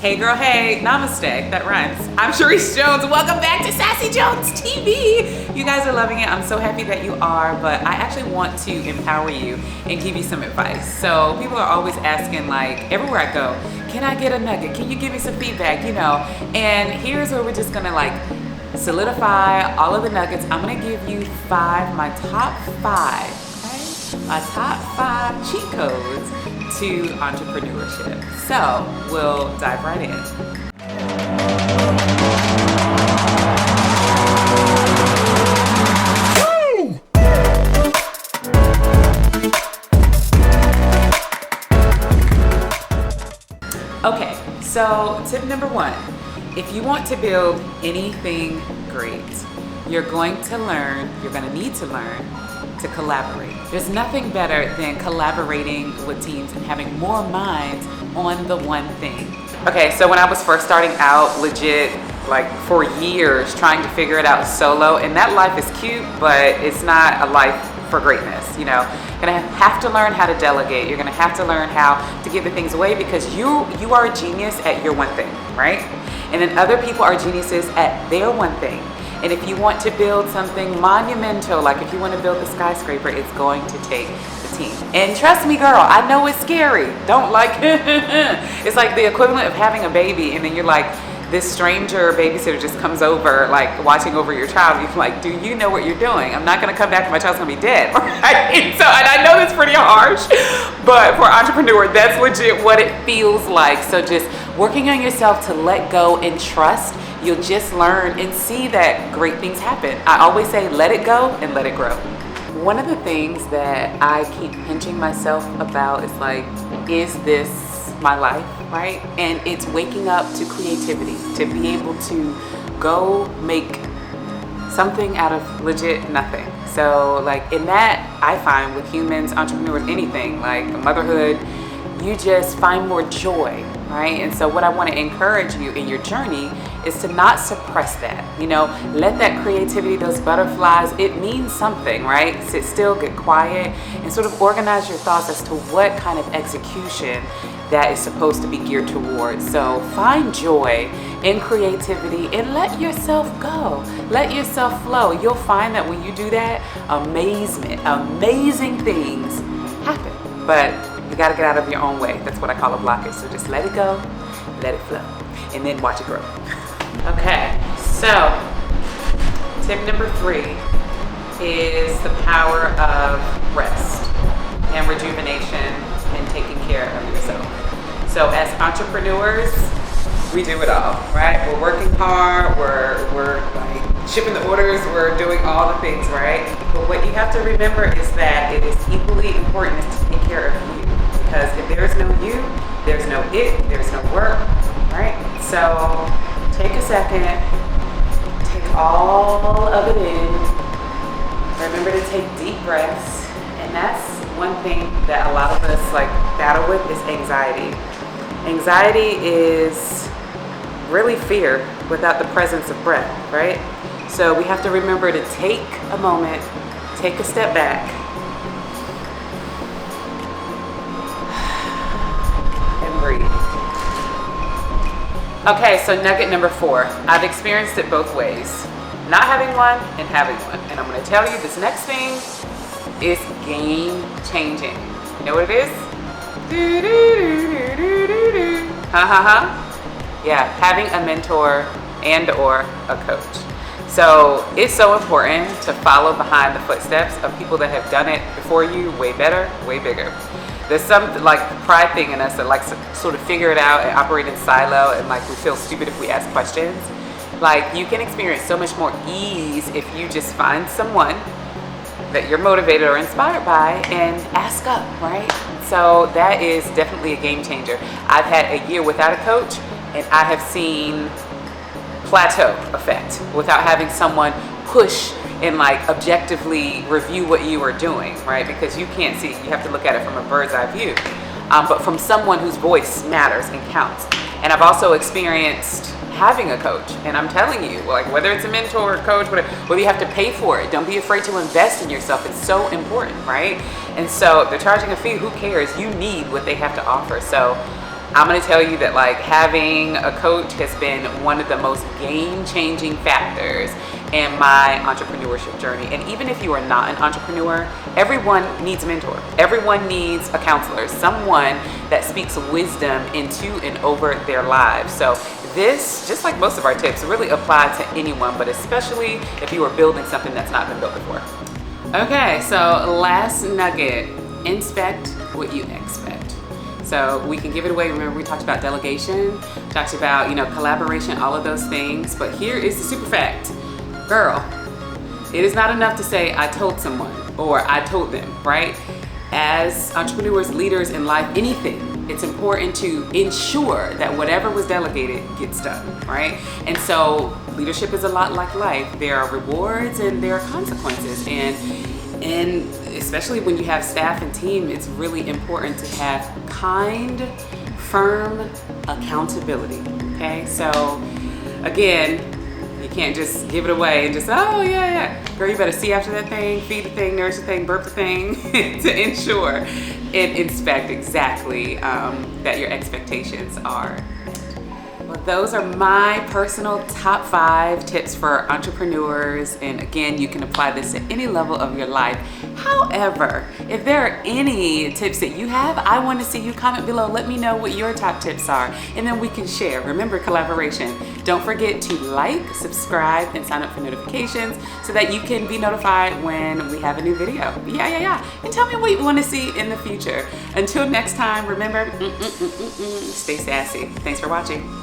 Hey girl, hey, namaste, that rhymes. I'm Charis Jones, welcome back to Sassy Jones TV. You guys are loving it, I'm so happy that you are, but I actually want to empower you and give you some advice. So people are always asking, like, everywhere I go, can I get a nugget? Can you give me some feedback, you know? And here's where we're just gonna like solidify all of the nuggets. I'm gonna give you my top five, okay? My top 5 cheat codes to entrepreneurship. So we'll dive right in. Okay, so tip number 1, if you want to build anything great, you're going to need to learn to collaborate. There's nothing better than collaborating with teams and having more minds on the one thing. Okay, so when I was first starting out, legit, like for years, trying to figure it out solo, and that life is cute, but it's not a life for greatness, you know. You're gonna have to learn how to delegate. You're gonna have to learn how to give the things away because you are a genius at your one thing, right? And then other people are geniuses at their one thing. And if you want to build something monumental, like if you want to build a skyscraper, it's going to take the team. And trust me, girl, I know it's scary. Don't like, it's like the equivalent of having a baby and then you're like, this stranger babysitter just comes over, like watching over your child. You're like, do you know what you're doing? I'm not gonna come back and my child's gonna be dead, right? And so, and I know that's pretty harsh, but for an entrepreneur, that's legit what it feels like. So just working on yourself to let go and trust, you'll just learn and see that great things happen. I always say, let it go and let it grow. One of the things that I keep pinching myself about is like, is this my life, right? And it's waking up to creativity, to be able to go make something out of legit nothing. So like in that, I find with humans, entrepreneurs, anything like motherhood, you just find more joy, right? And so what I want to encourage you in your journey is to not suppress that, you know, let that creativity, those butterflies, it means something, right? Sit still, get quiet, and sort of organize your thoughts as to what kind of execution that is supposed to be geared towards. So find joy in creativity and let yourself go. Let yourself flow. You'll find that when you do that, amazing things happen. But you gotta get out of your own way. That's what I call a blockage. So just let it go, let it flow, and then watch it grow. Okay, so tip number 3 is the power of rest and rejuvenation and taking care of yourself. So as entrepreneurs, we do it all, right? We're working hard, we're like shipping the orders, we're doing all the things, right? But what you have to remember is that it is equally important to take care of you. Because if there's no you, there's no it, there's no work, right? So take a second, take all of it in. Remember to take deep breaths. And that's one thing that a lot of us like battle with is anxiety. Anxiety is really fear without the presence of breath, right? So we have to remember to take a moment, take a step back, and breathe. Okay, so nugget number 4. I've experienced it both ways. Not having one and having one. And I'm gonna tell you this next thing is game changing. You know what it is? Yeah, having a mentor and or a coach. So it's so important to follow behind the footsteps of people that have done it before you, way better, way bigger. There's some like pride thing in us that likes to sort of figure it out and operate in silo, and like we feel stupid if we ask questions. Like you can experience so much more ease if you just find someone that you're motivated or inspired by and ask up, right? So that is definitely a game changer. I've had a year without a coach and I have seen plateau effect without having someone push and like objectively review what you are doing, right? Because you can't see, you have to look at it from a bird's eye view. But from someone whose voice matters and counts. And I've also experienced having a coach, and I'm telling you, like whether it's a mentor or coach, whether you have to pay for it, don't be afraid to invest in yourself. It's so important, right? And so if they're charging a fee, who cares? You need what they have to offer. So I'm gonna tell you that like having a coach has been one of the most game-changing factors in my entrepreneurship journey. And even if you are not an entrepreneur, everyone needs a mentor. Everyone needs a counselor, someone that speaks wisdom into and over their lives. So this, just like most of our tips, really apply to anyone, but especially if you are building something that's not been built before. Okay, so last nugget, inspect what you expect. So we can give it away. Remember, we talked about delegation, talked about, collaboration, all of those things. But here is the super fact. Girl, it is not enough to say I told someone or I told them, right? As entrepreneurs, leaders in life, anything, it's important to ensure that whatever was delegated gets done, right? And so leadership is a lot like life. There are rewards and there are consequences. And especially when you have staff and team, it's really important to have kind, firm accountability, okay? So again, you can't just give it away and just, oh yeah. Girl, you better see after that thing, feed the thing, nourish the thing, burp the thing to ensure and inspect exactly that your expectations are. Well, those are my personal top 5 tips for entrepreneurs. And again, you can apply this at any level of your life. However, if there are any tips that you have, I want to see you comment below. Let me know what your top tips are, and then we can share. Remember, collaboration. Don't forget to like, subscribe, and sign up for notifications so that you can be notified when we have a new video. Yeah. And tell me what you want to see in the future. Until next time, remember, stay sassy. Thanks for watching.